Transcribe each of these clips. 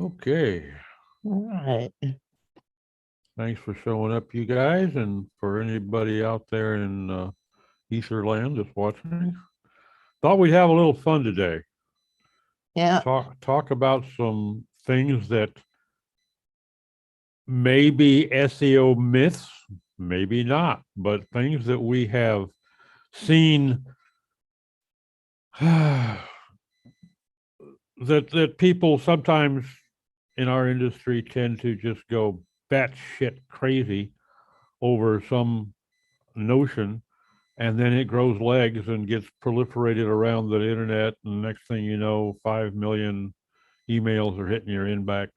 Okay. All right. Thanks for showing up, you guys, and for anybody out there in Etherland that's watching. Thought we'd have a little fun today. Yeah. Talk about some things that may be SEO myths, maybe not, but things that we have seen that people sometimes in our industry tend to just go batshit crazy over some notion, and then it grows legs and gets proliferated around the internet, and next thing you know, 5 million emails are hitting your inbox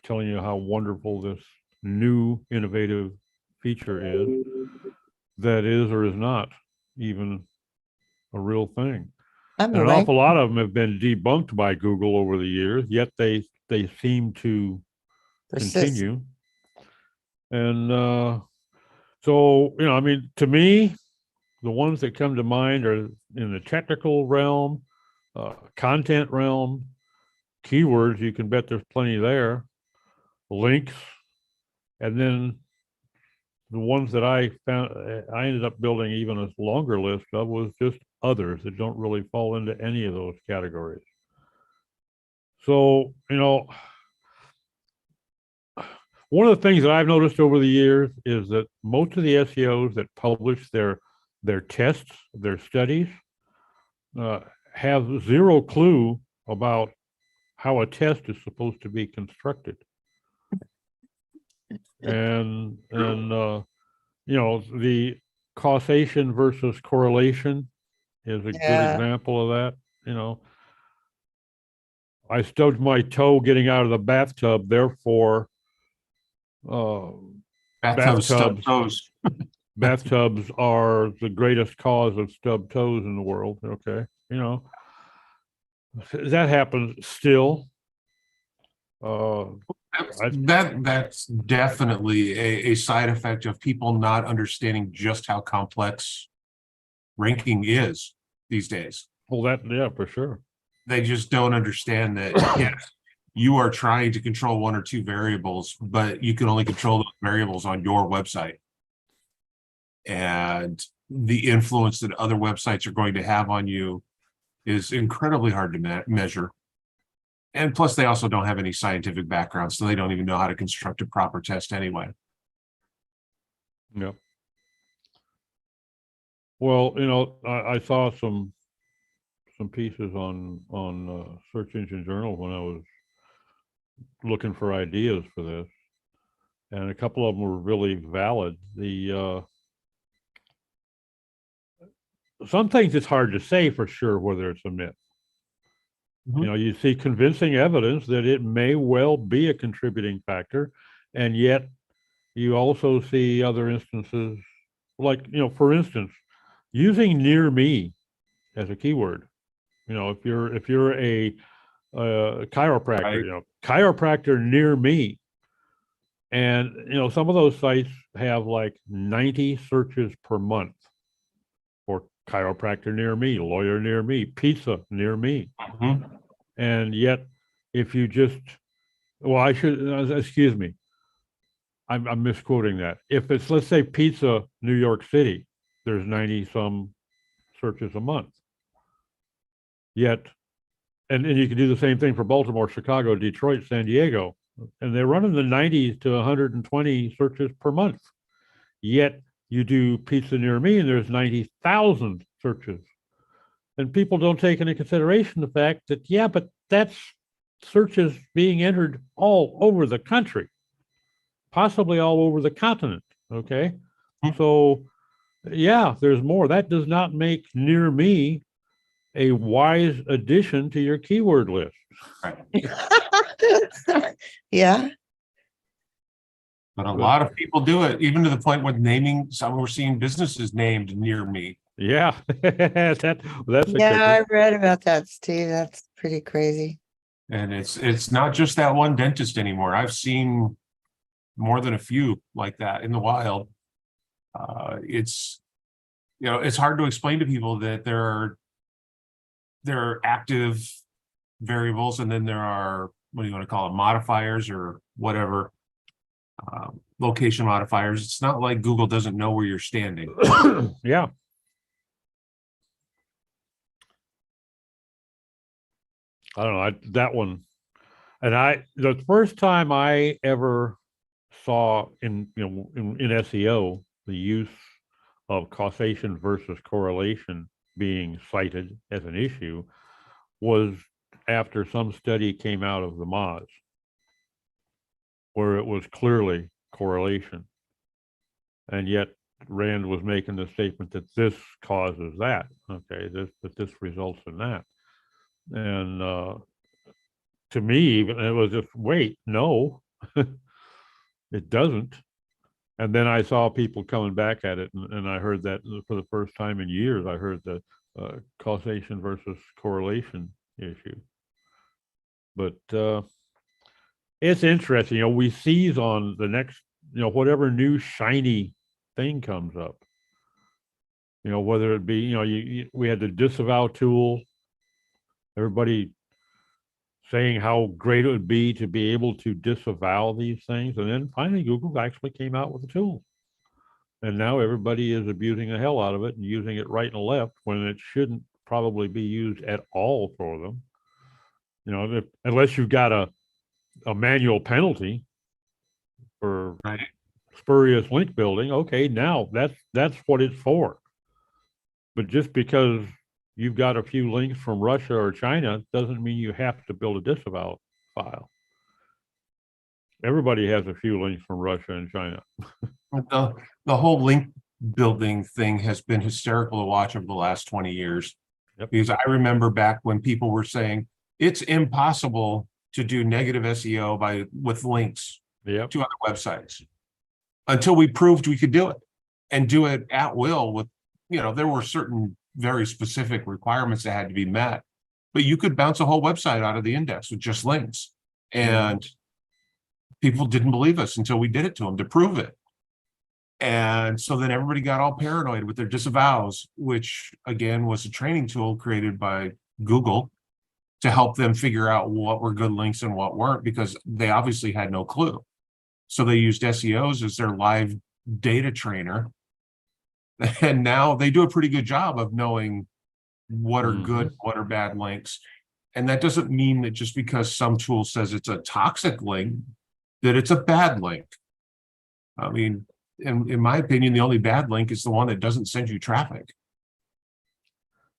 telling you how wonderful this new innovative feature is that is or is not even a real thing. I'm And an right. awful lot of them have been debunked by Google over the years, yet they seem to Persist. continue. And so, I mean, to me, the ones that come to mind are in the technical realm, content realm, keywords. You can bet there's plenty there, links, and then the ones that I found, I ended up building even a longer list of was just others that don't really fall into any of those categories. So, one of the things that I've noticed over the years is that most of the SEOs that publish their tests, their studies, have zero clue about how a test is supposed to be constructed. And the causation versus correlation is a good example of that. I stubbed my toe getting out of the bathtub, therefore bathtubs bathtubs are the greatest cause of stubbed toes in the world. Okay, that happens still. That's definitely a side effect of people not understanding just how complex ranking is these days. Well, yeah, for sure. They just don't understand that, yes, you are trying to control one or two variables, but you can only control those variables on your website. And the influence that other websites are going to have on you is incredibly hard to measure. And plus, they also don't have any scientific background, so they don't even know how to construct a proper test anyway. Yep. Well, I saw some pieces on Search Engine Journal when I was looking for ideas for this, and a couple of them were really valid. Some things it's hard to say for sure whether it's a myth. Mhm. You see convincing evidence that it may well be a contributing factor, and yet you also see other instances, like, for instance, using near me as a keyword. If you're a chiropractor, Right. Chiropractor near me, and some of those sites have like 90 searches per month for chiropractor near me, lawyer near me, pizza near me. Mhm. And yet, if you just, well, I should, excuse me, I'm misquoting that. If it's, let's say, pizza New York City, there's 90 some searches a month. Yet, and you can do the same thing for Baltimore, Chicago, Detroit, San Diego, and they're running the 90 to 120 searches per month. Yet you do pizza near me and there's 90,000 searches. And people don't take into consideration the fact that, yeah, but that's searches being entered all over the country, possibly all over the continent. Okay. So, yeah, there's more. That does not make near me a wise addition to your keyword list. Yeah. But a lot of people do it, even to the point with naming. Some we're seeing businesses named near me. Yeah, that's a Yeah, I read about that, Steve. That's pretty crazy. And it's not just that one dentist anymore. I've seen more than a few like that in the wild. It's hard to explain to people that there are active variables and then there are what do you want to call it, modifiers or whatever, location modifiers. It's not like Google doesn't know where you're standing. Yeah. I don't know, that one, and the first time I ever saw in SEO the use of causation versus correlation being cited as an issue was after some study came out of the Moz, where it was clearly correlation, and yet Rand was making the statement that this causes that. Okay, this results in that. And to me, even it was just, wait, no, it doesn't. And then I saw people coming back at it, and I heard that for the first time in years. I heard the causation versus correlation issue. But it's interesting. We seize on the next, whatever new shiny thing comes up. Whether it be, we had the disavow tool. Everybody saying how great it would be to be able to disavow these things. And then finally, Google actually came out with a tool. And now everybody is abusing the hell out of it and using it right and left when it shouldn't probably be used at all for them. Unless you've got a manual penalty for spurious link building. Okay, now that's what it's for. But just because you've got a few links from Russia or China doesn't mean you have to build a disavow file. Everybody has a few links from Russia and China. The whole link building thing has been hysterical to watch over the last 20 years. Yep. Because I remember back when people were saying it's impossible to do negative SEO with links Yep. to other websites until we proved we could do it and do it at will with, there were certain very specific requirements that had to be met, but you could bounce a whole website out of the index with just links. And people didn't believe us until we did it to them to prove it. And so then everybody got all paranoid with their disavows, which again was a training tool created by Google to help them figure out what were good links and what weren't, because they obviously had no clue. So they used SEOs as their live data trainer. And now they do a pretty good job of knowing what are good, what are bad links. And that doesn't mean that just because some tool says it's a toxic link, that it's a bad link. I mean, in my opinion, the only bad link is the one that doesn't send you traffic.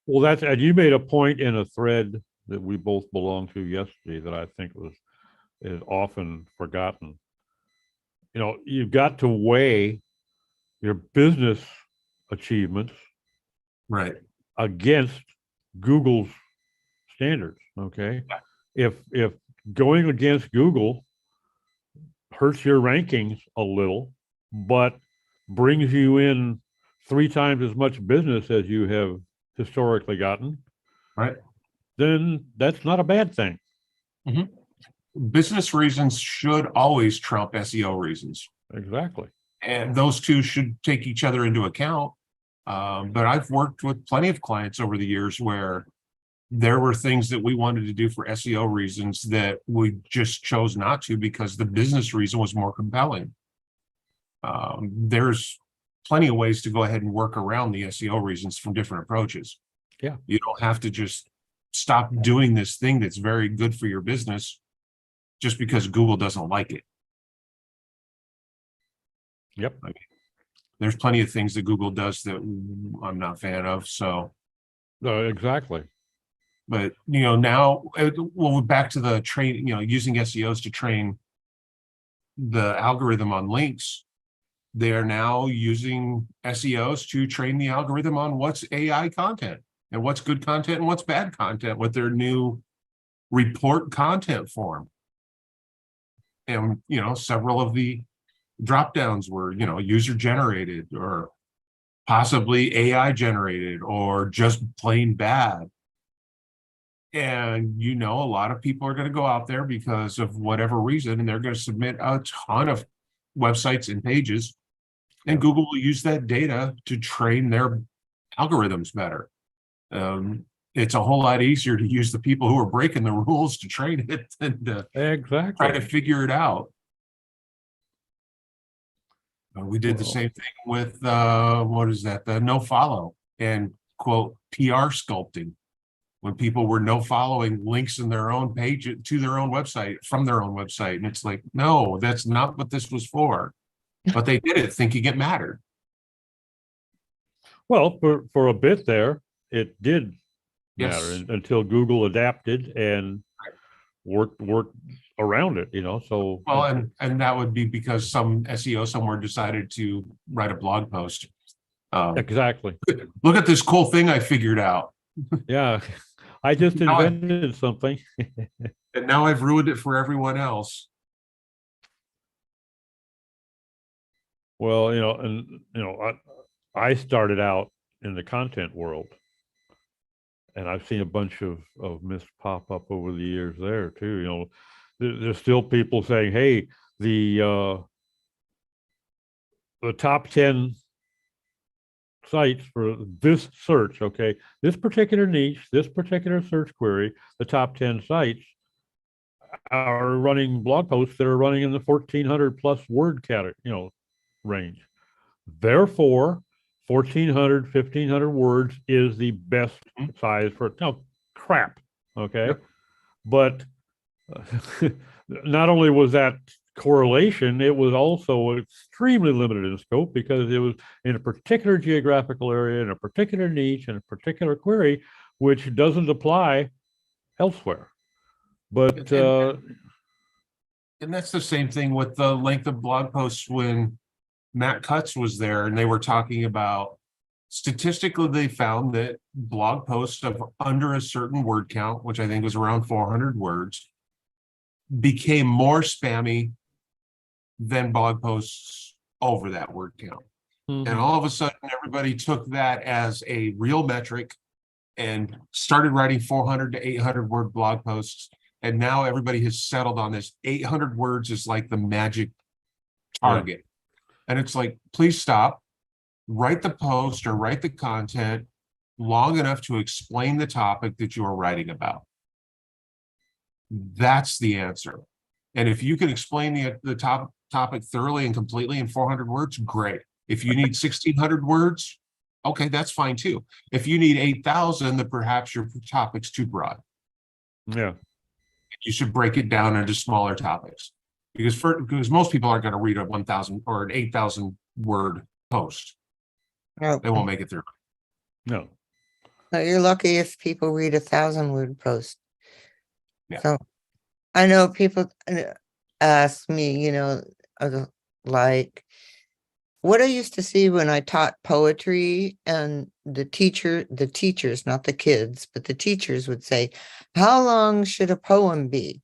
Well, and you made a point in a thread that we both belonged to yesterday that I think is often forgotten. You've got to weigh your business achievements against Google's standards. Okay. If going against Google hurts your rankings a little, but brings you in 3 times as much business as you have historically gotten, then that's not a bad thing. Business reasons should always trump SEO reasons. Exactly. And those two should take each other into account. But I've worked with plenty of clients over the years where there were things that we wanted to do for SEO reasons that we just chose not to because the business reason was more compelling. There's plenty of ways to go ahead and work around the SEO reasons from different approaches. Yeah. You don't have to just stop doing this thing that's very good for your business just because Google doesn't like it. Yep. There's plenty of things that Google does that I'm not a fan of. So exactly. But now, well, back to the train, using SEOs to train the algorithm on links. They are now using SEOs to train the algorithm on what's AI content and what's good content and what's bad content with their new report content form. And several of the drop downs were user generated or possibly AI generated or just plain bad. And a lot of people are going to go out there because of whatever reason, and they're going to submit a ton of websites and pages, and Google will use that data to train their algorithms better. it's a whole lot easier to use the people who are breaking the rules to train it than to try to Exactly. figure it out. We did the Well, same thing with what is that? The no follow and quote PR sculpting. When people were no following links in their own page to their own website from their own website. And it's like, no, that's not what this was for. But they did it thinking it mattered. well, for a bit there, it did matter Yes. until Google adapted and worked around it, so Well, and that would be because some SEO somewhere decided to write a blog post. exactly. Look at this cool thing I figured out. Yeah. I just Now invented something. And now I've ruined it for everyone else. Well, I started out in the content world, and I've seen a bunch of myths pop up over the years there too. There's still people saying, "Hey, the top 10 sites for this search, okay, this particular niche, this particular search query, the top 10 sites are running blog posts that are running in the 1,400 plus word category, range. Therefore, 1,400, 1,500 words is the best size for it. No, crap. Okay. Yep. But not only was that correlation, it was also extremely limited in scope because it was in a particular geographical area, in a particular niche, in a particular query, which doesn't apply elsewhere. But And that's the same thing with the length of blog posts when Matt Cutts was there and they were talking about statistically, they found that blog posts of under a certain word count, which I think was around 400 words, became more spammy than blog posts over that word count. mhm. And all of a sudden, everybody took that as a real metric and started writing 400 to 800 word blog posts. And now everybody has settled on this 800 words is like the magic target. And it's like, please stop, write the post or write the content long enough to explain the topic that you are writing about. That's the answer. And if you can explain the topic thoroughly and completely in 400 words, great. If you need 1,600 words, okay, that's fine too. If you need 8,000, then perhaps your topic's too broad. Yeah. You should break it down into smaller topics because most people aren't going to read a 1,000 or an 8,000 word post. Oh, They won't make it through. No. no, you're lucky if people read 1,000-word post. Yeah. So I know people ask me, like what I used to see when I taught poetry, and the teachers, not the kids, but the teachers would say, how long should a poem be?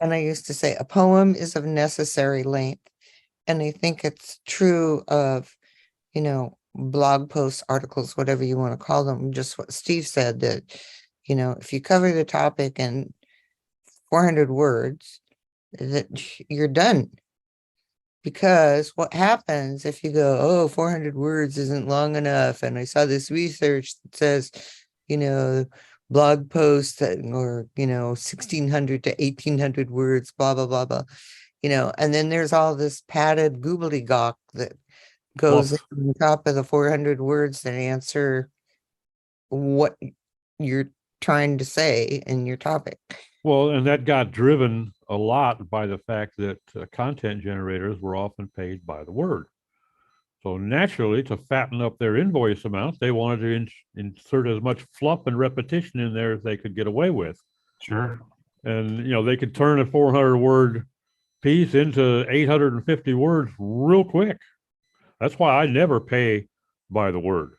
And I used to say, a poem is of necessary length. And I think it's true of, blog posts, articles, whatever you want to call them, just what Steve said, that, if you cover the topic in 400 words, that you're done. Because what happens if you go, 400 words isn't long enough? And I saw this research that says, blog posts or, 1,600 to 1,800 words, blah, blah, blah, blah, and then there's all this padded gobbledygook that goes on top of the 400 words that answer what you're trying to say in your topic. Well, and that got driven a lot by the fact that content generators were often paid by the word. So naturally, to fatten up their invoice amounts, they wanted to insert as much fluff and repetition in there as they could get away with. Sure. And, they could turn a 400-word piece into 850 words real quick. That's why I never pay by the word.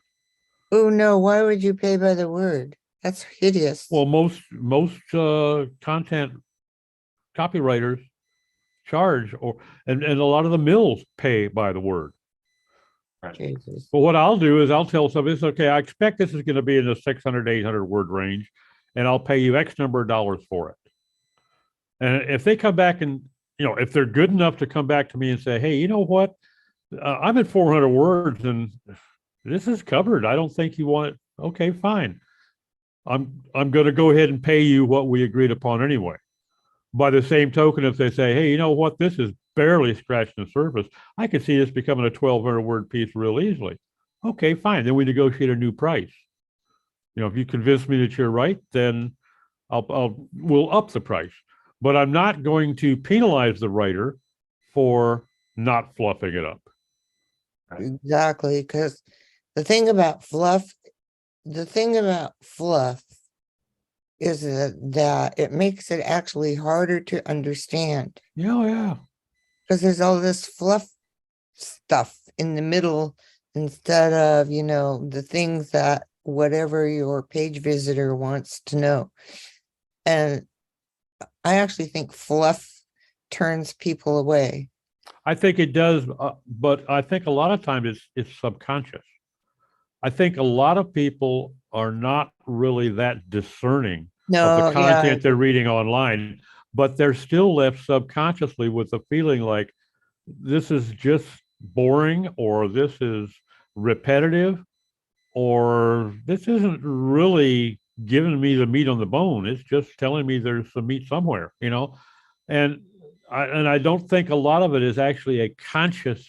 Oh, no, why would you pay by the word? That's hideous. Well, most content copywriters charge, and a lot of the mills pay by the word. Jesus. But what I'll do is I'll tell somebody, it's okay, I expect this is going to be in the 600 to 800 word range, and I'll pay you X number of dollars for it. And if they come back and, if they're good enough to come back to me and say, hey, you know what? I'm at 400 words and this is covered. I don't think you want it. Okay, fine. I'm going to go ahead and pay you what we agreed upon anyway. By the same token, if they say, hey, you know what, this is barely scratching the surface, I could see this becoming a 1,200 word piece real easily. Okay, fine. Then we negotiate a new price. If you convince me that you're right, then we'll up the price. But I'm not going to penalize the writer for not fluffing it up. Exactly, because the thing about fluff is that it makes it actually harder to understand Yeah. because there's all this fluff stuff in the middle instead of, the things that whatever your page visitor wants to know. And I actually think fluff turns people away. I think it does, but I think a lot of times it's subconscious. I think a lot of people are not really that discerning of the No, yeah, content they're reading online, but they're still left subconsciously with a feeling like this is just boring, or this is repetitive, or this isn't really giving me the meat on the bone. It's just telling me there's some meat somewhere. And I don't think a lot of it is actually a conscious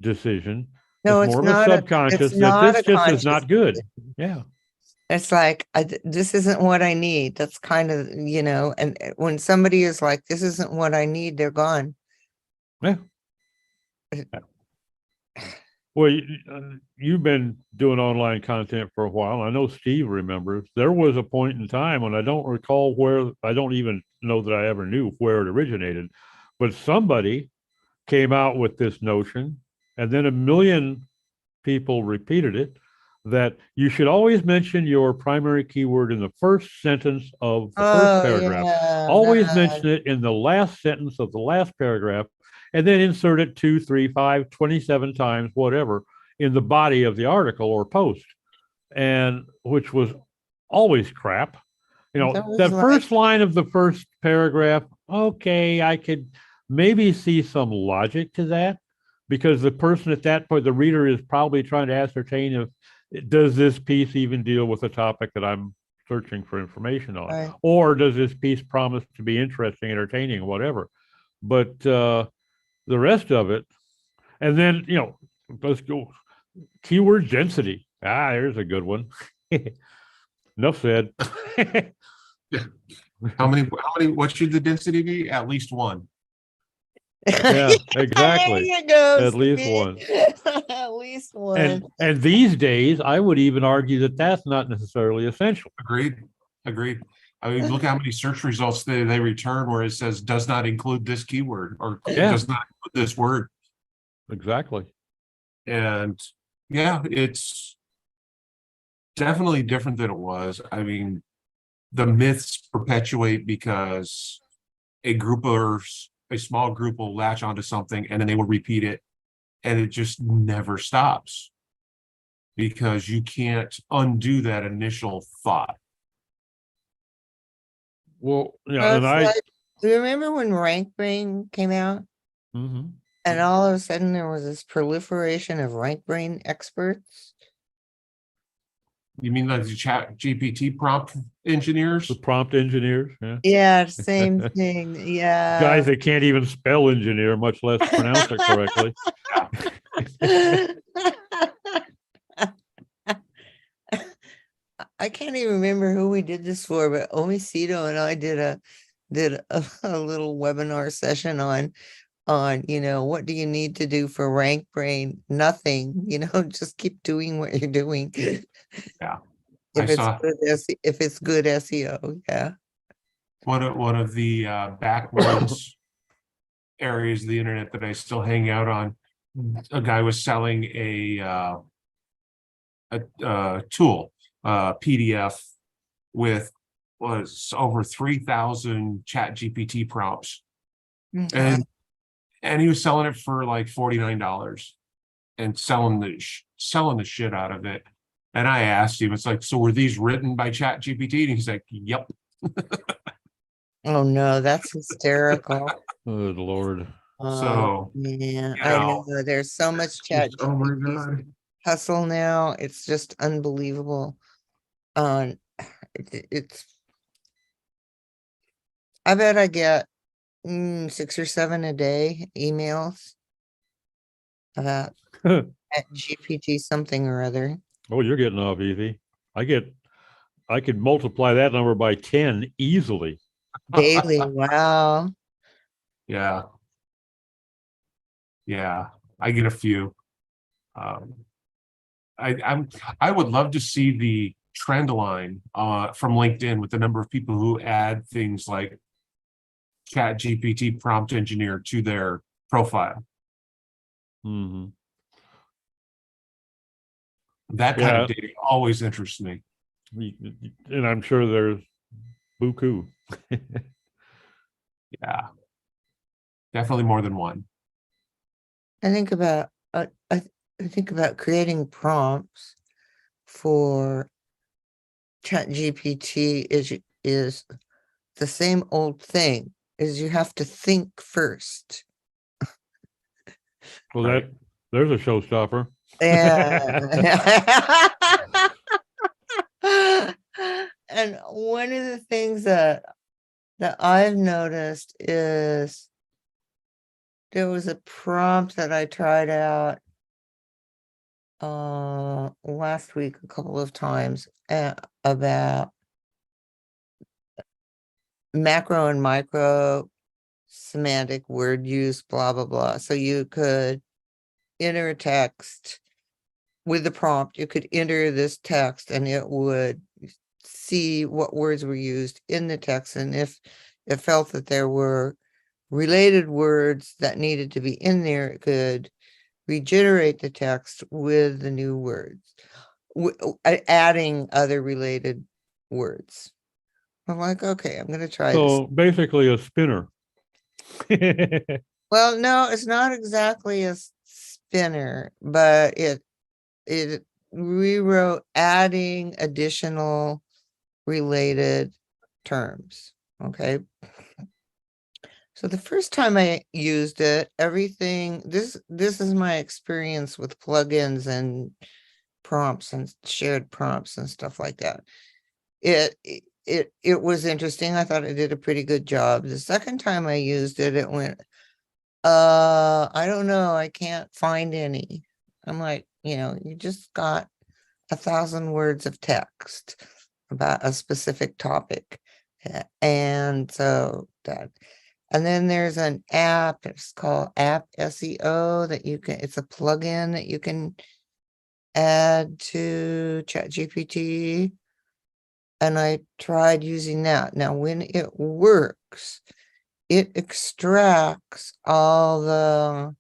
decision. no, It's more of a subconscious that this a just is conscious. not good. Yeah. It's like, this isn't what I need. That's kind of, and when somebody is like, this isn't what I need, they're gone. Yeah. Well, you've been doing online content for a while. I know Steve remembers. There was a point in time when I don't recall where, I don't even know that I ever knew where it originated, but somebody came out with this notion, and then a million people repeated it, that you should always mention your primary keyword in the first sentence of the first paragraph. Yeah, Always mention it in the last sentence of the last paragraph, and then insert it 2, 3, 5, 27 times, whatever, in the body of the article or post. And which was always crap. That first line of the first paragraph, okay, I could maybe see some logic to that, because the person at that point, the reader, is probably trying to ascertain if, does this piece even deal with the topic that I'm searching for information on? Right. Or does this piece promise to be interesting, entertaining, whatever? But the rest of it, and then, let's go. Keyword density. There's a good one. Enough said. How many, what should the density be? At least one. Yeah, exactly. There you go, At least Steve. one. At least one. And these days, I would even argue that that's not necessarily essential. Agreed. I mean, look how many search results they return where it says does not include this keyword, or does not include this word. Exactly. And yeah, it's definitely different than it was. I mean, the myths perpetuate because a small group will latch onto something and then they will repeat it, and it just never stops because you can't undo that initial thought. Well, So it's do you remember when Rank Brain came out? Mhm. And all of a sudden there was this proliferation of Rank Brain experts? You mean like the chat GPT prompt engineers? The prompt engineers, yeah. Yeah, same thing. Yeah. Guys that can't even spell engineer, much less pronounce it correctly. I can't even remember who we did this for, but Omicito and I did a little webinar session on what do you need to do for Rank Brain? Nothing, just keep doing what you're doing. Yeah. If it's good SEO, yeah. One of the backwards areas of the internet that I still hang out on, a guy was selling a tool, PDF with over 3,000 chat GPT prompts. Okay. And he was selling it for like $49 and selling the shit out of it. And I asked him, it's like, so were these written by chat GPT? And he's like, yep. Oh no, that's hysterical. Good Lord. So yeah, I know there's so much chat oh my God. hustle now. It's just unbelievable. it's, I bet I get 6 or 7 a day emails about at GPT something or other. Oh, you're getting off easy. I could multiply that number by 10 easily. Daily. Wow. Yeah. Yeah, I get a few. Um, I would love to see the trend line from LinkedIn with the number of people who add things like Chat GPT prompt engineer to their profile. Mhm. That kind Yeah. of data always interests me. And I'm sure there's buku. Yeah, definitely more than one. I think about I think about creating prompts for Chat GPT is the same old thing, is you have to think first. Well, Right. there's a showstopper. Yeah. And one of the things that I've noticed is there was a prompt that I tried out last week a couple of times about macro and micro semantic word use, blah blah blah. So you could enter a text with the prompt, you could enter this text and it would see what words were used in the text, and if it felt that there were related words that needed to be in there, it could regenerate the text with the new words, adding other related words. I'm like, okay, I'm going to try this. So basically a spinner. Well, no, it's not exactly a spinner, but it rewrote adding additional related terms. Okay. So the first time I used it, everything, this is my experience with plugins and prompts and shared prompts and stuff like that. It was interesting. I thought it did a pretty good job. The second time I used it, it went, I don't know, I can't find any. I'm like, you just got 1,000 words of text about a specific topic. And so that, and then there's an app, it's called App SEO that it's a plugin that you can add to ChatGPT. And I tried using that. Now, when it works, it extracts all the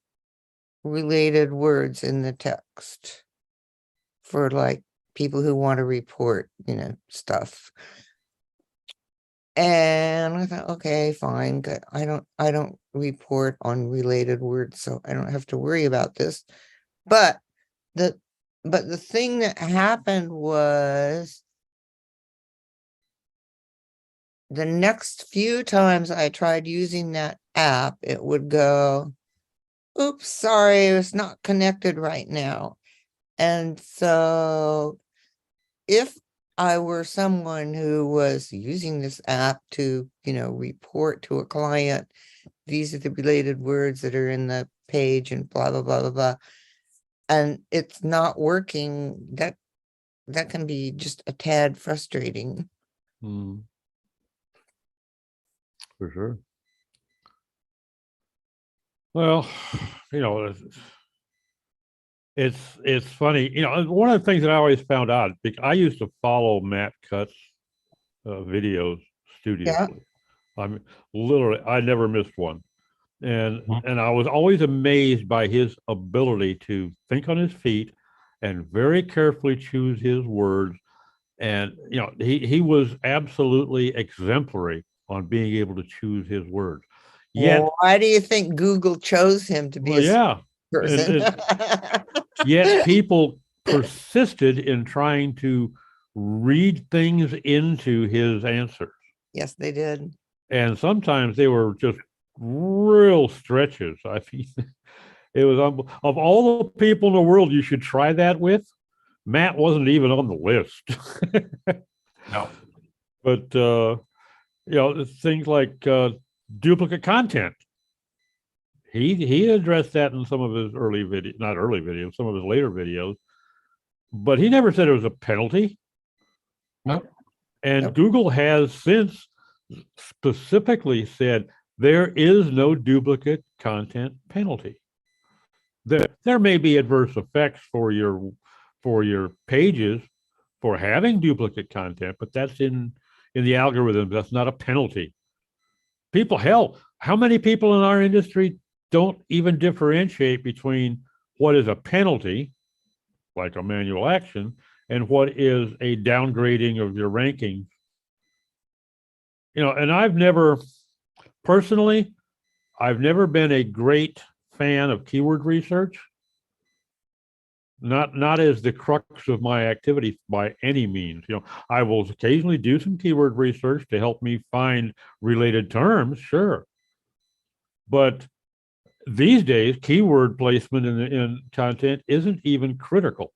related words in the text for like people who want to report, stuff. And I thought, okay, fine, good. I don't report on related words, so I don't have to worry about this. But the thing that happened was the next few times I tried using that app, it would go, oops, sorry, it's not connected right now. And so if I were someone who was using this app to, report to a client, these are the related words that are in the page and blah, blah, blah, blah, blah, and it's not working, that can be just a tad frustrating. Mm. For sure. Well, it's funny. One of the things that I always found out, because I used to follow Matt Cutts videos studiously. I mean, literally, I never missed one. And I was always amazed by his ability to think on his feet and very carefully choose his words. And he was absolutely exemplary on being able to choose his words. Yet, why do you think Google chose him to be well, a yeah, person? yet people persisted in trying to read things into his answers. Yes, they did. And sometimes they were just real stretches. I mean, it was of all the people in the world you should try that with, Matt wasn't even on the list. No. But things like duplicate content. He addressed that in some of his early video, not early videos, some of his later videos, but he never said it was a penalty. No. And Nope. Google has since specifically said there is no duplicate content penalty. There may be adverse effects for your pages for having duplicate content, but that's in the algorithm. That's not a penalty. How many people in our industry don't even differentiate between what is a penalty, like a manual action, and what is a downgrading of your rankings? And personally, I've never been a great fan of keyword research. Not as the crux of my activity by any means. I will occasionally do some keyword research to help me find related terms, sure. But these days, keyword placement in content isn't even critical.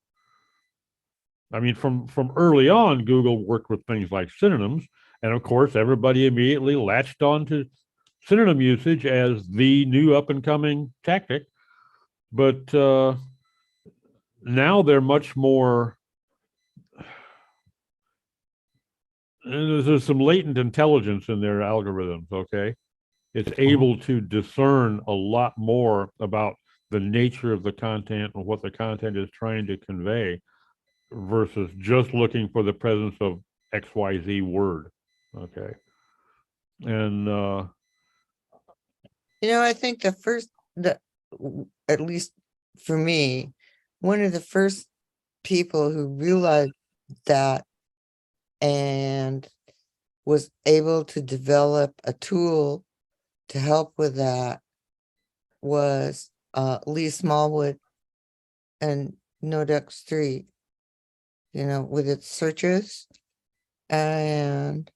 I mean, from early on, Google worked with things like synonyms, and of course, everybody immediately latched on to synonym usage as the new up and coming tactic. But now they're much more. There's some latent intelligence in their algorithms. Okay, it's able to discern a lot more about the nature of the content and what the content is trying to convey versus just looking for the presence of XYZ word. Okay. And I think at least for me, one of the first people who realized that and was able to develop a tool to help with that was Lee Smallwood and Nodex 3, with its searches and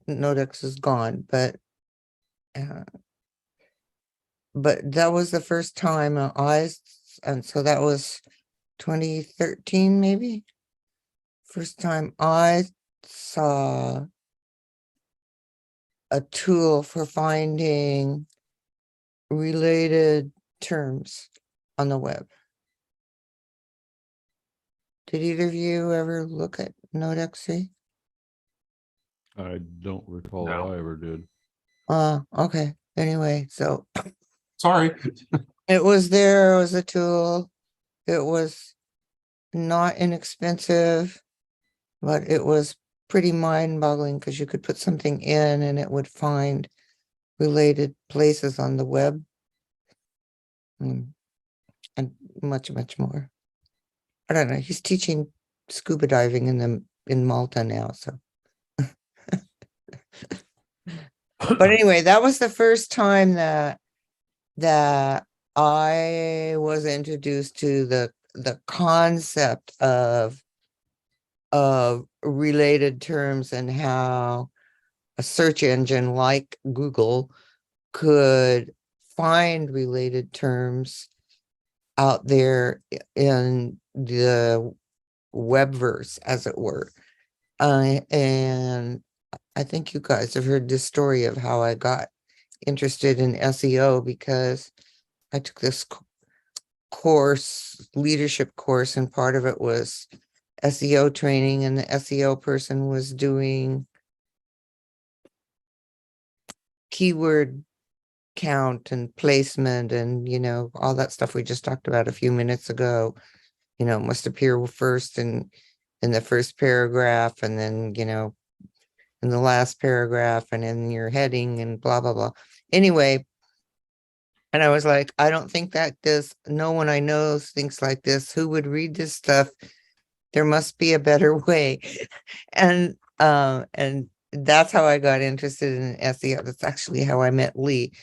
Nodex is gone, but that was the first time and so that was 2013, maybe. First time I saw a tool for finding related terms on the web. Did either of you ever look at Nodexy? I don't recall No. I ever did. Okay. Anyway, so Sorry. it was a tool. It was not inexpensive, but it was pretty mind-boggling because you could put something in and it would find related places on the web. And much, much more. I don't know. He's teaching scuba diving in Malta now, so. But anyway, that was the first time that I was introduced to the concept of related terms and how a search engine like Google could find related terms out there in the webverse, as it were. And I think you guys have heard this story of how I got interested in SEO because I took this leadership course, and part of it was SEO training, and the SEO person was doing keyword count and placement and all that stuff we just talked about a few minutes ago. Must appear first in the first paragraph, and then in the last paragraph, and in your heading, and blah blah blah. Anyway, and I was like, I don't think that no one I know thinks like this. Who would read this stuff? There must be a better way. And that's how I got interested in SEO. That's actually how I met Lee.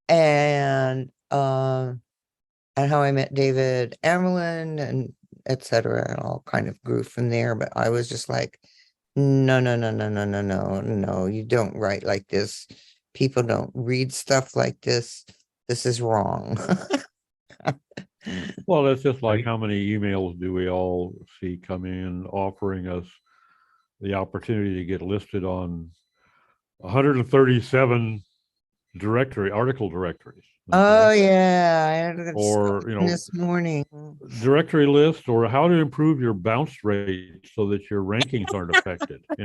And how I met David Ammon, and etc. And all kind of grew from there. But I was just like, no, you don't write like this. People don't read stuff like this. This is wrong. Well, that's just like Right. how many emails do we all see come in offering us the opportunity to get listed on 137 article directories. Oh, Okay. yeah, I had Or, something this morning. directory list, or how to improve your bounce rate so that your rankings aren't affected. I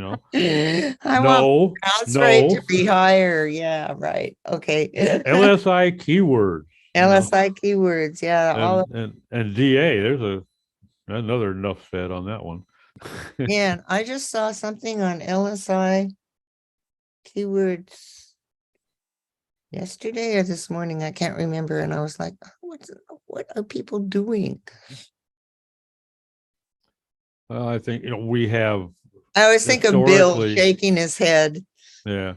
want No, bounce rate to no. be higher. Yeah, right. Okay. LSI keywords, LSI keywords. Yeah, all and DA, there's another enough said on that one. man, I just saw something on LSI keywords yesterday or this morning. I can't remember. And I was like, what are people doing? I think, we have I always think of Bill historically, shaking his head. yeah,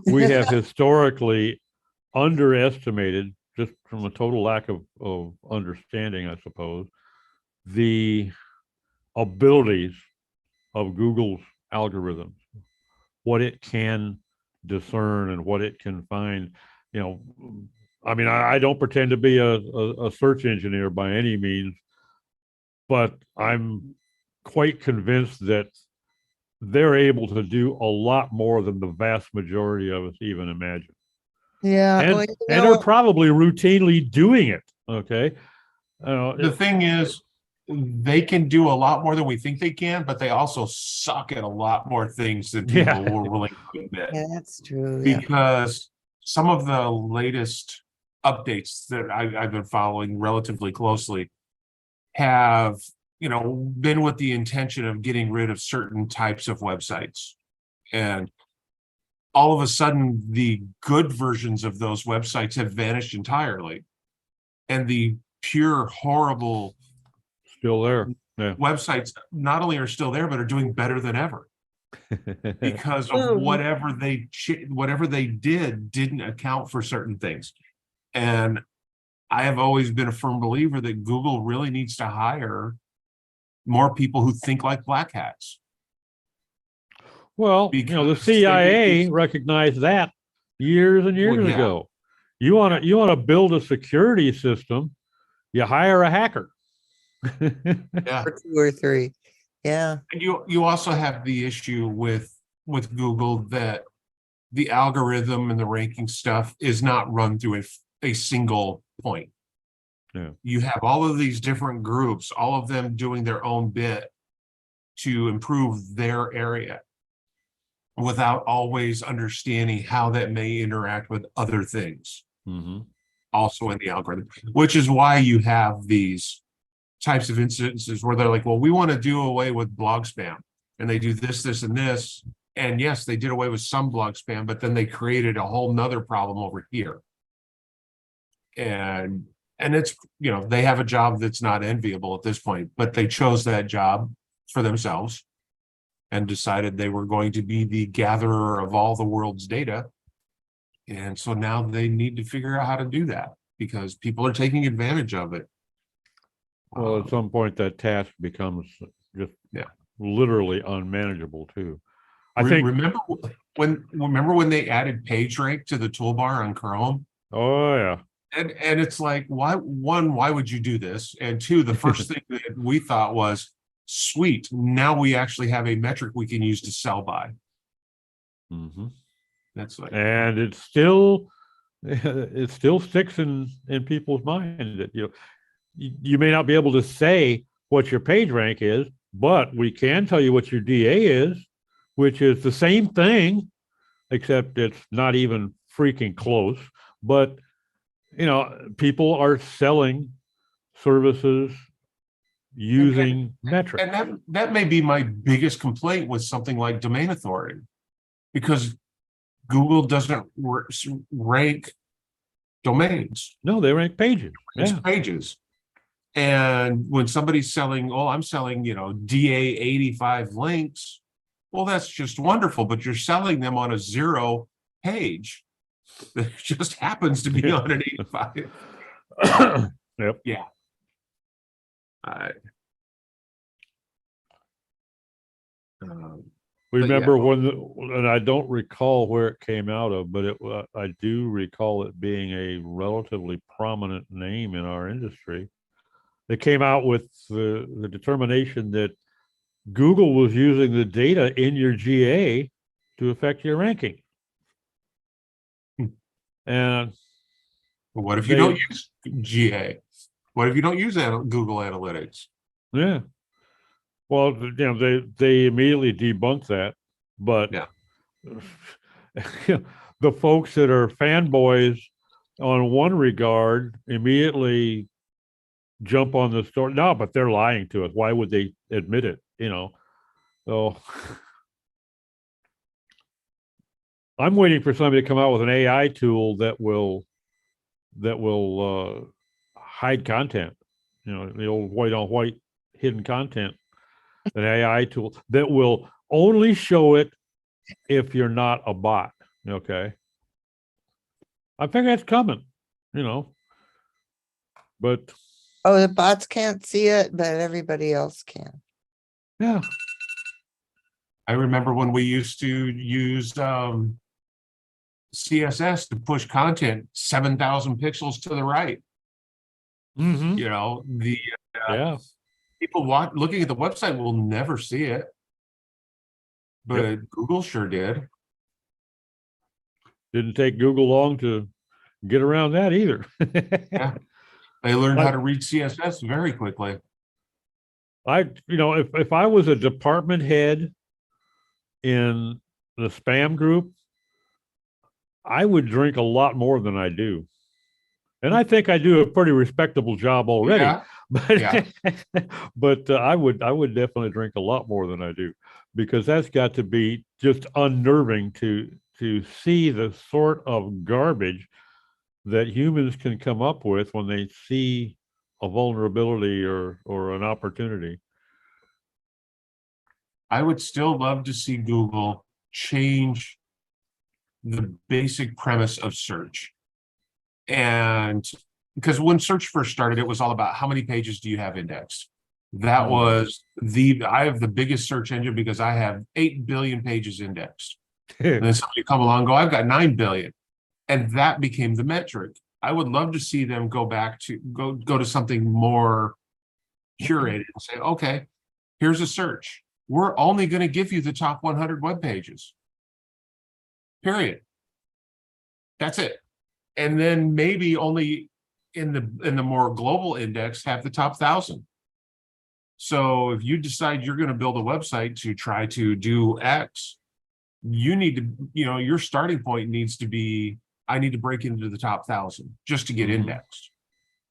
we have historically underestimated, just from a total lack of understanding, I suppose, the abilities of Google's algorithms, what it can discern and what it can find. You know, I mean, I don't pretend to be a search engineer by any means, but I'm quite convinced that they're able to do a lot more than the vast majority of us even imagine. Yeah, well, And are probably routinely doing it. Okay. The thing is, they can do a lot more than we think they can, but they also suck at a lot more things than Yeah. people were willing to admit. yeah, that's true. Yeah. Because some of the latest updates that I've been following relatively closely have, been with the intention of getting rid of certain types of websites. And all of a sudden, the good versions of those websites have vanished entirely. And the pure, horrible Still there. Yeah. websites not only are still there, but are doing better than ever because of Oh, whatever they didn't account for certain things. And I have always been a firm believer that Google really needs to hire more people who think like black hats. Well, the Because CIA recognized that years and years yeah. ago. You want to build a security system, you hire a hacker. Yeah. or 2 or 3. Yeah. And you also have the issue with Google that the algorithm and the ranking stuff is not run through a single point. Yeah. You have all of these different groups, all of them doing their own bit to improve their area without always understanding how that may interact with other things. Mm-hmm. Also in the algorithm, which is why you have these types of instances where they're like, well, we want to do away with blog spam. And they do this, this, and this. And yes, they did away with some blog spam, but then they created a whole nother problem over here. And it's, they have a job that's not enviable at this point, but they chose that job for themselves and decided they were going to be the gatherer of all the world's data. And so now they need to figure out how to do that because people are taking advantage of it. Well, at some point that task becomes just literally unmanageable too. I think. Remember when they added PageRank to the toolbar on Chrome? Oh yeah. And it's like, why would you do this? And two, the first thing that we thought was, sweet, now we actually have a metric we can use to sell by. Mm-hmm. That's like, and it still sticks in people's mind that you may not be able to say what your page rank is, but we can tell you what your DA is, which is the same thing, except it's not even freaking close. But people are selling services using metrics. And that may be my biggest complaint with something like domain authority, because Google doesn't rank domains. No, they rank pages. It's pages. And when somebody's selling, I'm selling, DA 85 links. Well, that's just wonderful, but you're selling them on a 0 page that just happens to be on an 85. Yep. Yeah. Remember and I don't recall where it came out of, but I do recall it being a relatively prominent name in our industry. they came out with the determination that Google was using the data in your GA to affect your ranking. And But what if you don't use GA? What if you don't use Google Analytics? yeah, well, they immediately debunked that, but Yeah. the folks that are fanboys on one regard immediately jump on the story. No, but they're lying to us. Why would they admit it? So I'm waiting for somebody to come out with an AI tool that will hide content. The old white on white hidden content. An AI tool that will only show it if you're not a bot. Okay. I think that's coming, but Oh, the bots can't see it, but everybody else can. yeah, I remember when we used to use CSS to push content 7,000 pixels to the right. mhm, yeah, People looking at the website will never see it, but Google sure did. didn't take Google long to get around that either. Yeah. They learned how to read CSS very quickly. If I was a department head in the spam group, I would drink a lot more than I do. And I think I do a pretty respectable job already. Yeah. But Yeah. but I would definitely drink a lot more than I do, because that's got to be just unnerving to see the sort of garbage that humans can come up with when they see a vulnerability or an opportunity. I would still love to see Google change the basic premise of search. And because when search first started, it was all about how many pages do you have indexed? That was I have the biggest search engine because I have 8 billion pages indexed. And then somebody come along and go, I've got 9 billion. And that became the metric. I would love to see them go back to go to something more curated and say, okay, here's a search. We're only going to give you the top 100 web pages. Period. That's it. And then maybe only in the more global index have the top 1,000. So if you decide you're going to build a website to try to do X, you need to, your starting point needs to be, I need to break into the top 1,000 just to get indexed.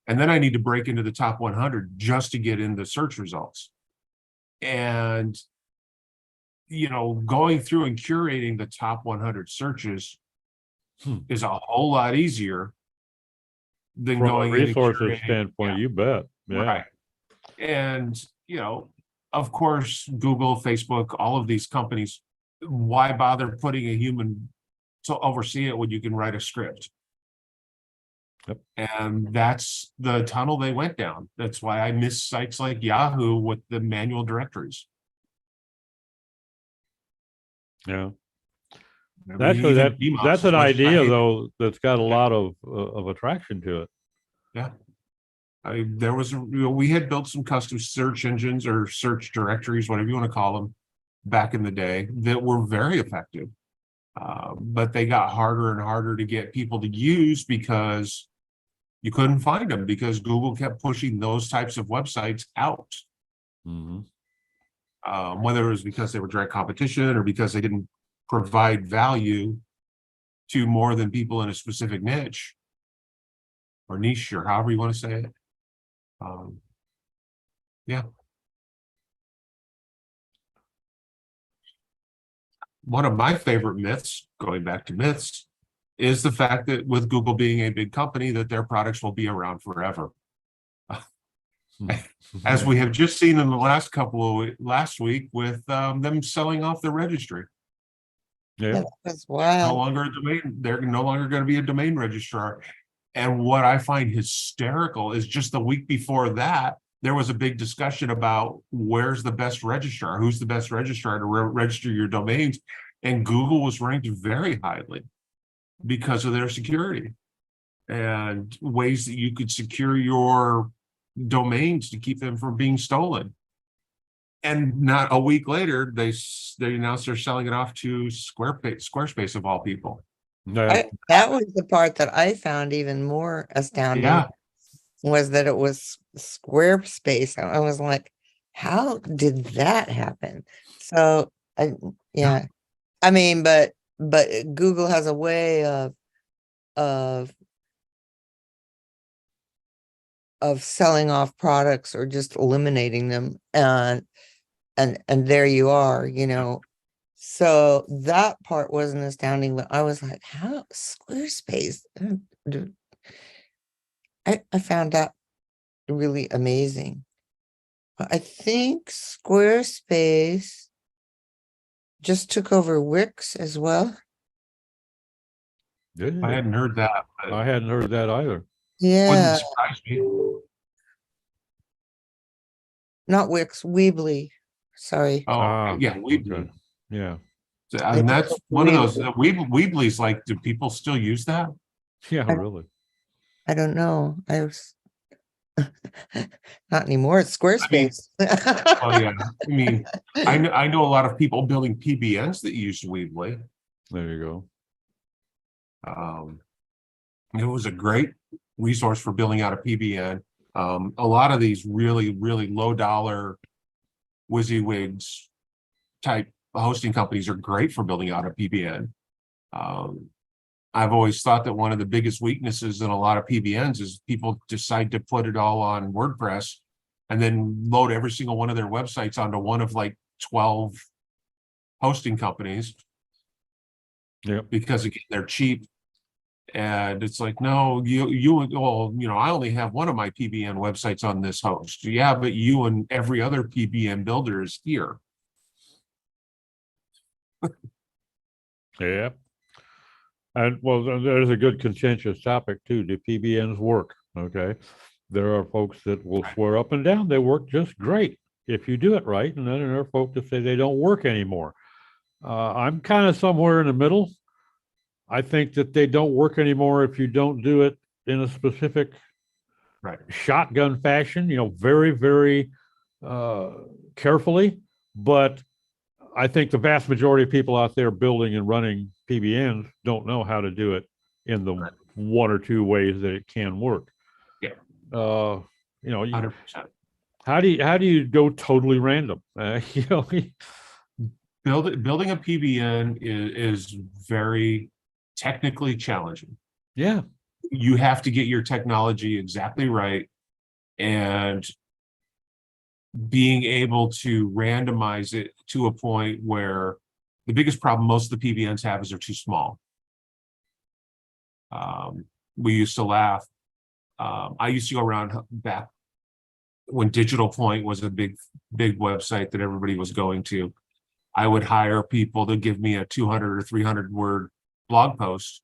And then I need to break into the top 100 just to get in the search results. And, going through and curating the top 100 searches is a whole lot easier than From going a in and resources curating. standpoint, you bet. Yeah. Right. And, of course, Google, Facebook, all of these companies, why bother putting a human to oversee it when you can write a script? Yep. And that's the tunnel they went down. That's why I miss sites like Yahoo with the manual directories. Yeah. Actually, Actually, that's an idea though that's got a lot of attraction to it. Yeah. We had built some custom search engines or search directories, whatever you want to call them, back in the day that were very effective. But they got harder and harder to get people to use because you couldn't find them, because Google kept pushing those types of websites out. Whether it was because they were direct competition or because they didn't provide value to more than people in a specific niche or however you want to say it. Yeah. One of my favorite myths, going back to myths, is the fact that with Google being a big company, that their products will be around forever. As we have just seen in the last week with them selling off the registry. Yeah. That's wild. No longer a domain. They're no longer going to be a domain registrar. And what I find hysterical is just the week before that, there was a big discussion about where's the best registrar, who's the best registrar to register your domains. And Google was ranked very highly because of their security and ways that you could secure your domains to keep them from being stolen. And not a week later, they announced they're selling it off to Squarespace of all people. Yeah, That was the part that I found even more astounding. Yeah, Was that it was Squarespace. I was like, how did that happen? So yeah, I mean, but Google has a way of selling off products or just eliminating them, and there you are, you know. So that part wasn't astounding, but I was like, how Squarespace? I found that really amazing. But I think Squarespace just took over Wix as well. did I it? hadn't heard that, but I hadn't heard that either. Yeah, wouldn't surprise me. not Wix, Weebly. Sorry. Oh, yeah, Weebly. okay. Yeah, And that's one of those, Weebly. Weebly's like, do people still use that? yeah, I- really. I don't know. I was not anymore. It's Squarespace. Oh, yeah. I mean, I know a lot of people building PBNs that use Weebly. There you go. It was a great resource for building out a PBN. A lot of these really, really low dollar WYSIWYGs type hosting companies are great for building out a PBN. I've always thought that one of the biggest weaknesses in a lot of PBNs is people decide to put it all on WordPress and then load every single one of their websites onto one of like 12 hosting companies. Yep. Because again, they're cheap. And it's like, no, well, you know, I only have one of my PBN websites on this host. Yeah, but you and every other PBN builder is here. Yeah. And well, there's a good contentious topic too. Do PBNs work? Okay. There are folks that will swear up and down they work just great if you do it right. And then there are folks that say they don't work anymore. I'm kind of somewhere in the middle. I think that they don't work anymore if you don't do it in a specific shotgun fashion, you know, very, very carefully. But I think the vast majority of people out there building and running PBNs don't know how to do it in the one or two ways that it can work. Yeah. You know, 100%. how do you go totally random? You know, Building a PBN is very technically challenging. yeah. You have to get your technology exactly right, and being able to randomize it to a point where the biggest problem most of the PBNs have is they're too small. We used to laugh. I used to go around back when Digital Point was a big website that everybody was going to. I would hire people to give me a 200 or 300 word blog post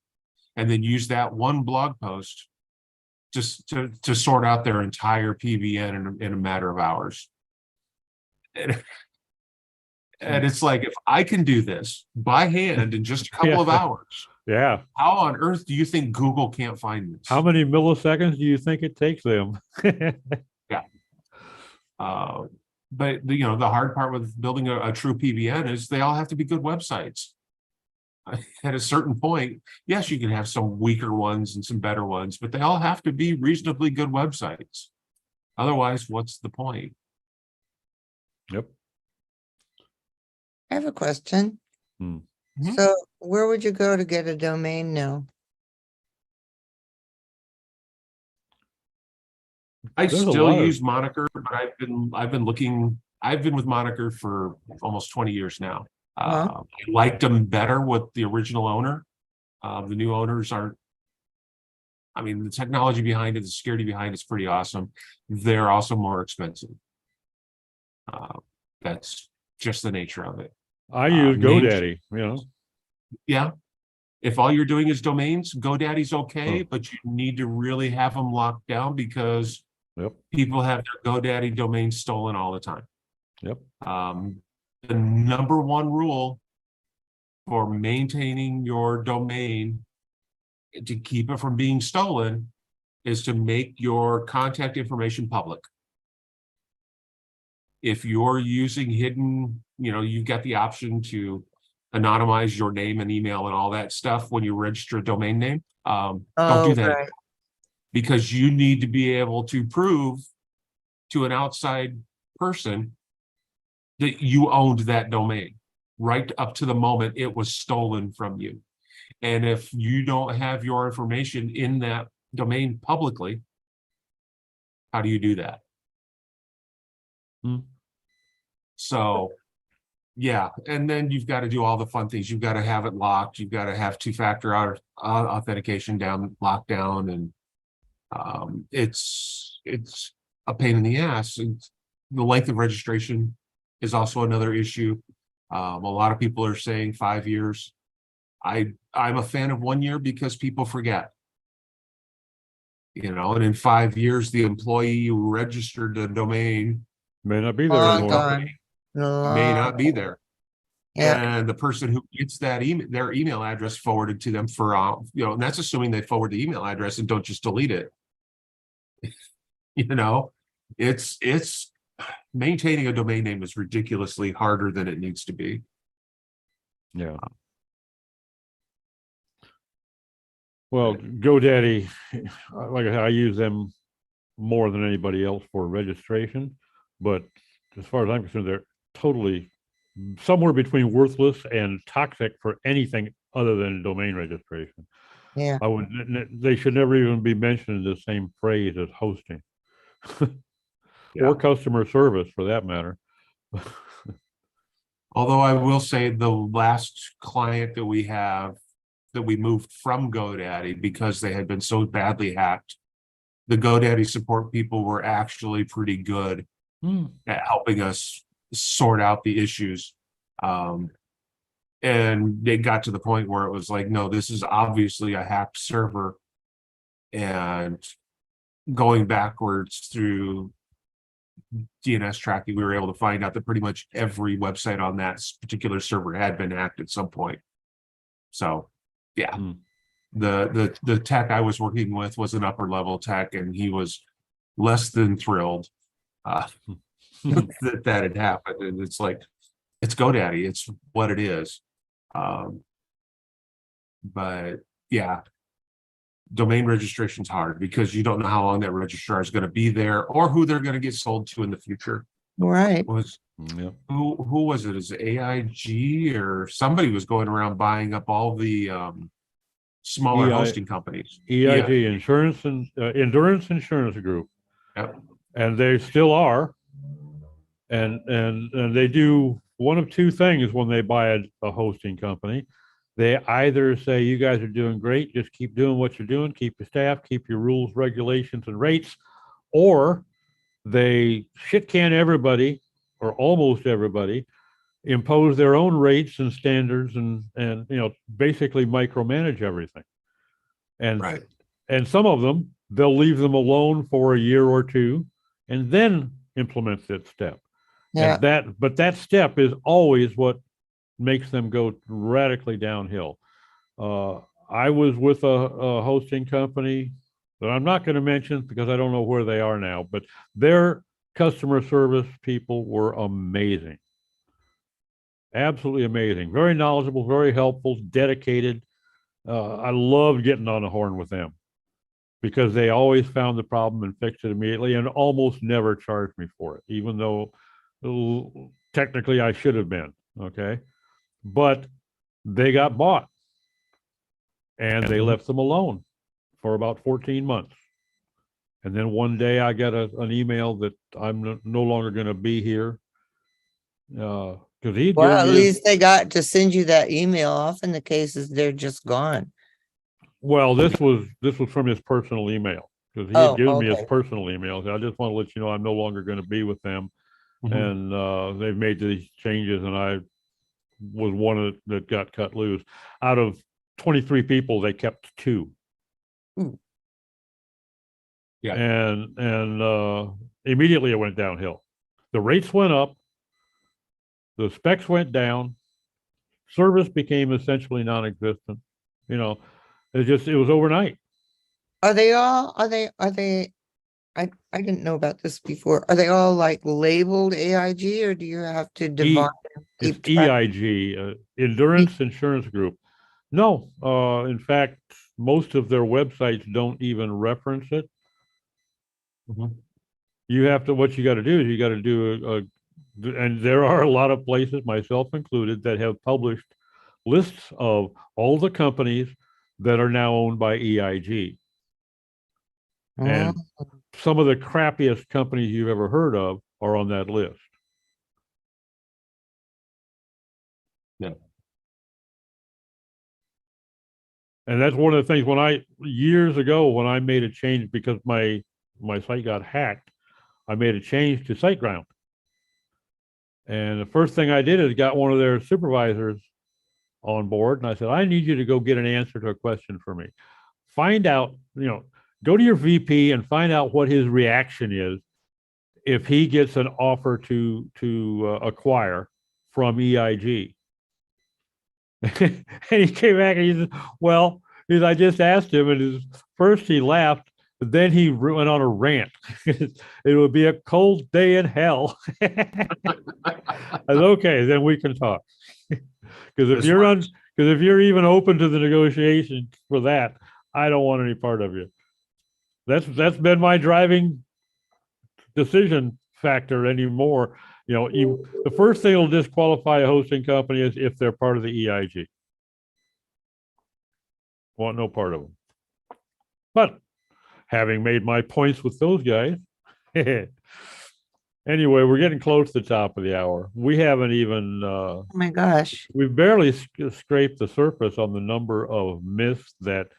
and then use that one blog post just to sort out their entire PBN in a matter of hours. And it's like, if I can do this by hand in just a couple of hours, Yeah. how on earth do you think Google can't find this? How many milliseconds do you think it takes them? But you know, the hard part with building a true PBN is they all have to be good websites. At a certain point, yes, you can have some weaker ones and some better ones, but they all have to be reasonably good websites. Otherwise, what's the point? Yep. I have a question. Hmm. So where would you go to get a domain now? I There's a still lot of- use Moniker, but I've been with Moniker for almost 20 years now. I liked them better with the original owner. The new owners aren't. I mean, the technology behind it, the security behind it's pretty awesome. They're also more expensive. That's just the nature of it. I use GoDaddy, you know. Yeah. If all you're doing is domains, GoDaddy's okay, but you need to really have them locked down because people have their GoDaddy domains stolen all the time. Yep. The number one rule for maintaining your domain to keep it from being stolen is to make your contact information public. If you're using hidden, you've got the option to anonymize your name and email and all that stuff when you register a domain name. Don't do Oh, that, right. because you need to be able to prove to an outside person that you owned that domain right up to the moment it was stolen from you. And if you don't have your information in that domain publicly, how do you do that? Hmm. So, yeah, and then you've got to do all the fun things. You've got to have it locked. You've got to have two-factor authentication locked down, and it's a pain in the ass. And the length of registration is also another issue. A lot of people are saying 5 years. I'm a fan of 1 year because people forget. And in 5 years, the employee who registered the domain May not be there Long anymore. gone. may not be there. Yeah, And the person who gets that their email address forwarded to them for, and that's assuming they forward the email address and don't just delete it. It's maintaining a domain name is ridiculously harder than it needs to be. Yeah. Well, GoDaddy, like I said, I use them more than anybody else for registration, but as far as I'm concerned, they're totally somewhere between worthless and toxic for anything other than domain registration. yeah. They should never even be mentioned in the same phrase as hosting Yeah. or customer service for that matter. Although I will say the last client that we moved from GoDaddy because they had been so badly hacked, the GoDaddy support people were actually pretty good at helping us sort out the issues. And they got to the point where it was like, no, this is obviously a hacked server. And going backwards through DNS tracking, we were able to find out that pretty much every website on that particular server had been hacked at some point. So, yeah, the tech I was working with was an upper level tech, and he was less than thrilled that had happened. And it's like, it's GoDaddy, it's what it is. But yeah, domain registration is hard because you don't know how long that registrar is going to be there or who they're going to get sold to in the future. Right. Who was it? Is it AIG or somebody was going around buying up all the smaller hosting companies? EIG, Insurance and Endurance Insurance Group. Yep. And they still are. And they do one of two things when they buy a hosting company. They either say, you guys are doing great, just keep doing what you're doing, keep your staff, keep your rules, regulations, and rates, or they shit can everybody or almost everybody, impose their own rates and standards and basically micromanage everything. And Right. And some of them, they'll leave them alone for a year or two and then implement that step. Yeah. And but that step is always what makes them go radically downhill. I was with a hosting company that I'm not going to mention because I don't know where they are now, but their customer service people were amazing. Absolutely amazing. Very knowledgeable, very helpful, dedicated. I loved getting on the horn with them because they always found the problem and fixed it immediately and almost never charged me for it, even though technically I should have been. Okay. But they got bought and they left them alone for about 14 months. And then one day I got an email that I'm no longer going to be here. Because Well, at least they got to send you that email. Often the cases, they're just gone. Well, this was from his personal email because he had given me his okay. personal email. I just want to let you know I'm no longer going to be with them, and they've made these changes, and I was one that got cut loose. Out of 23 people, they kept 2. Yeah. And immediately it went downhill. The rates went up, the specs went down, service became essentially non-existent. It was overnight. Are they all, I didn't know about this before. Are they all like labeled AIG or do you have to divide? and It's keep track? EIG, Endurance Insurance Group. No, in fact, most of their websites don't even reference it. Mhm. You have to, what you got to do is you got to do and there are a lot of places, myself included, that have published lists of all the companies that are now owned by EIG. Oh, And some of the crappiest companies you've ever heard of are on that list. Yeah. And that's one of the things years ago, when I made a change because my site got hacked, I made a change to SiteGround. And the first thing I did is got one of their supervisors on board. And I said, I need you to go get an answer to a question for me. Find out, go to your VP and find out what his reaction is if he gets an offer to acquire from EIG. And he came back and he said, well, I just asked him, and first he laughed, but then he went on a rant. It would be a cold day in hell. I said, okay, then we can talk. Because if you're even open to the negotiation for that, I don't want any part of you. That's been my driving decision factor anymore. The first thing will disqualify a hosting company is if they're part of the EIG. Want no part of them. But having made my points with those guys, anyway, we're getting close to the top of the hour. We haven't even oh my gosh. we've barely scraped the surface on the number of myths that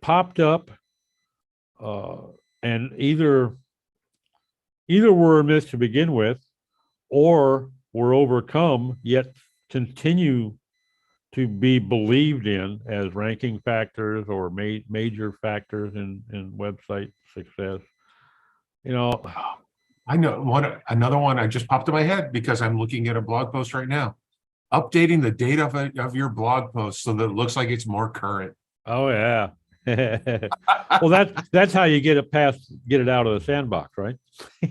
popped up, and either were a myth to begin with, or were overcome yet continue to be believed in as ranking factors or major factors in website success. I know another one I just popped in my head because I'm looking at a blog post right now. Updating the date of your blog post so that it looks like it's more current. Oh yeah. Well, that's how you get it out of the sandbox, right?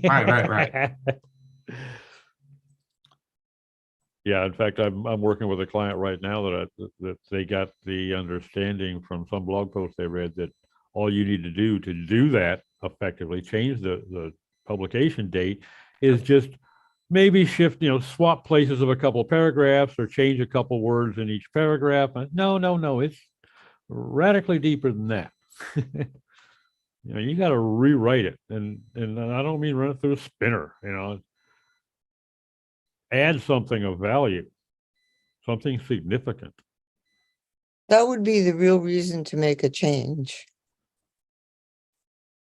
Right. Yeah, in fact, I'm working with a client right now that they got the understanding from some blog post they read that all you need to do that effectively, change the publication date, is just maybe shift, swap places of a couple of paragraphs or change a couple words in each paragraph. No, it's radically deeper than that. You got to rewrite it, and I don't mean run it through a spinner. Add something of value, something significant. That would be the real reason to make a change.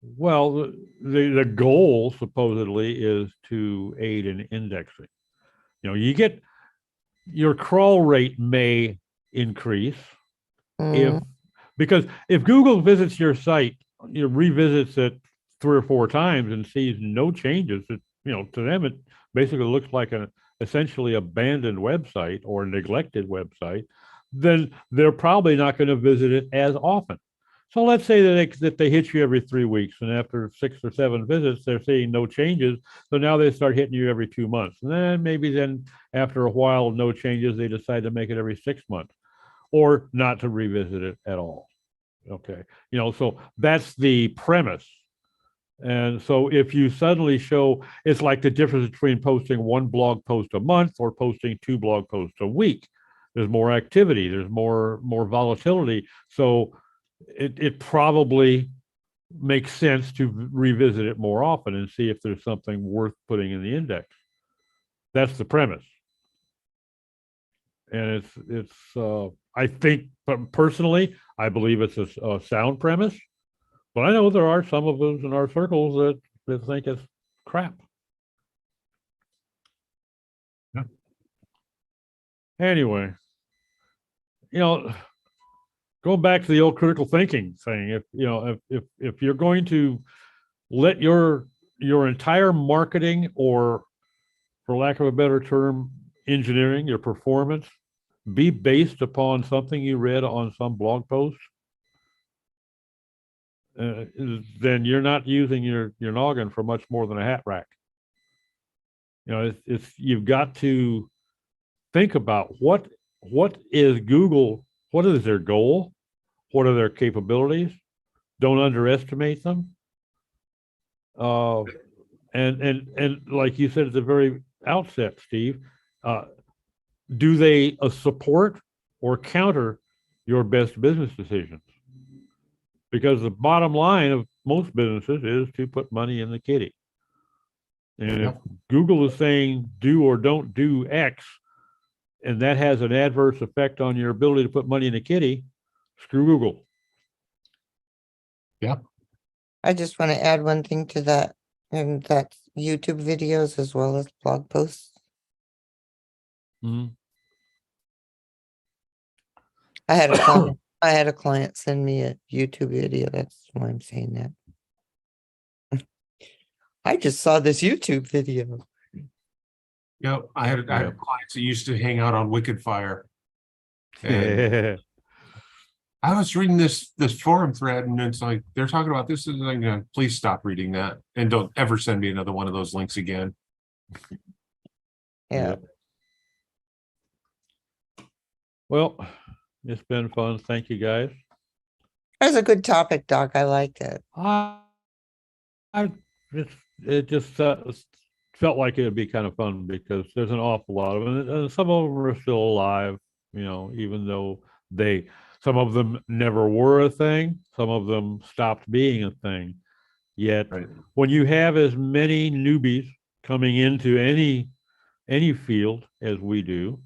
Well, the goal supposedly is to aid in indexing. You get your crawl rate may increase because if Google visits your site, revisits it 3 or 4 times and sees no changes, to them it basically looks like an essentially abandoned website or neglected website, then they're probably not going to visit it as often. So let's say that they hit you every 3 weeks, and after 6 or 7 visits, they're seeing no changes. So now they start hitting you every 2 months. And then after a while, no changes, they decide to make it every 6 months or not to revisit it at all. Okay. So that's the premise. And so if you suddenly show, it's like the difference between posting 1 blog post a month or posting 2 blog posts a week. There's more activity, there's more volatility. So it probably makes sense to revisit it more often and see if there's something worth putting in the index. That's the premise. And I think, personally, I believe it's a sound premise. But I know there are some of us in our circles that think it's crap. Yeah. Anyway, going back to the old critical thinking thing, if you're going to let your entire marketing, or for lack of a better term, engineering, your performance, be based upon something you read on some blog post, then you're not using your noggin for much more than a hat rack. You know, it's you've got to think about what is Google, what is their goal, what are their capabilities. Don't underestimate them. And like you said at the very outset, Steve, do they support or counter your best business decisions? Because the bottom line of most businesses is to put money in the kitty. And if Google is saying do or don't do X, and that has an adverse effect on your ability to put money in the kitty, screw Google. Yeah. I just want to add one thing to that, and that's YouTube videos as well as blog posts. Mm-hmm. I had a client send me a YouTube video. That's why I'm saying that. I just saw this YouTube video. Yeah, I had clients that used to hang out on Wicked Fire. And I was reading this forum thread, and it's like they're talking about this, and I'm going, please stop reading that, and don't ever send me another one of those links again. Yeah. Well, it's been fun. Thank you, guys. That was a good topic, Doc. I liked it. It just felt like it would be kind of fun because there's an awful lot of them, and some of them are still alive. You know, even though some of them never were a thing, some of them stopped being a thing. Yet, when you have as many newbies coming into any field as we do,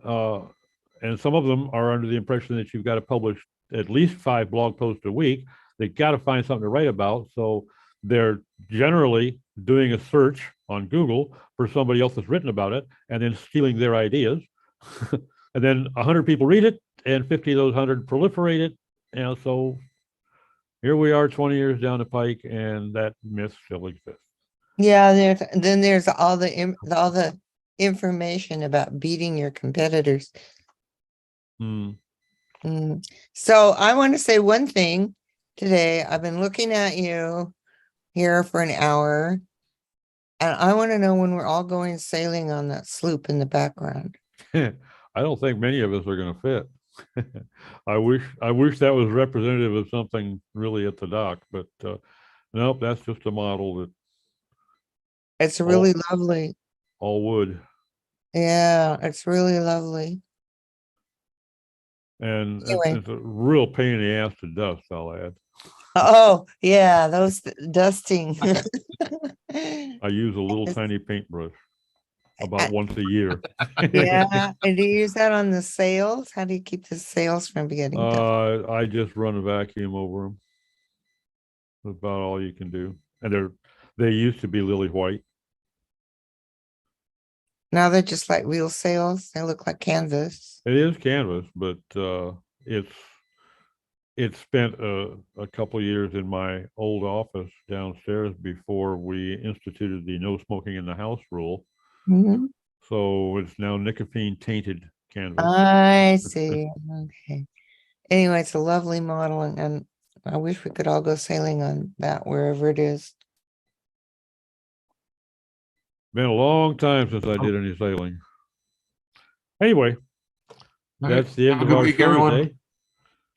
and some of them are under the impression that you've got to publish at least 5 blog posts a week, they've got to find something to write about. So they're generally doing a search on Google for somebody else that's written about it and then stealing their ideas. And then 100 people read it and 50 of those 100 proliferate it. And so here we are 20 years down the pike, and that myth still exists. Yeah, there's all the information about beating your competitors. So I want to say one thing today. I've been looking at you here for an hour, and I want to know when we're all going sailing on that sloop in the background. I don't think many of us are going to fit. I wish that was representative of something really at the dock, but nope, that's just a model that it's really lovely. All wood. Yeah, it's really lovely. And Anyway. it's a real pain in the ass to dust, I'll add. Oh, yeah, those dusting. I use a little tiny paintbrush about once a year. Yeah, and do you use that on the sails? How do you keep the sails from getting dust? I just run a vacuum over them. That's about all you can do. And they used to be lily white. Now they're just like real sails. They look like canvas. It is canvas, but it spent a couple of years in my old office downstairs before we instituted the no smoking in the house rule. Mm-hmm. So it's now nicotine tainted canvas. I see. Okay. Anyway, it's a lovely model, and I wish we could all go sailing on that wherever it is. Been a long time since I did any sailing. Anyway, that's the end of our show today.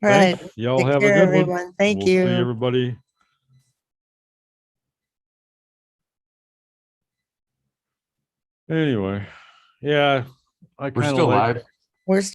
Right. Thanks. Y'all Take have a care, good one. everyone. Thank We'll you. see everybody. Anyway, yeah, We're still live. We're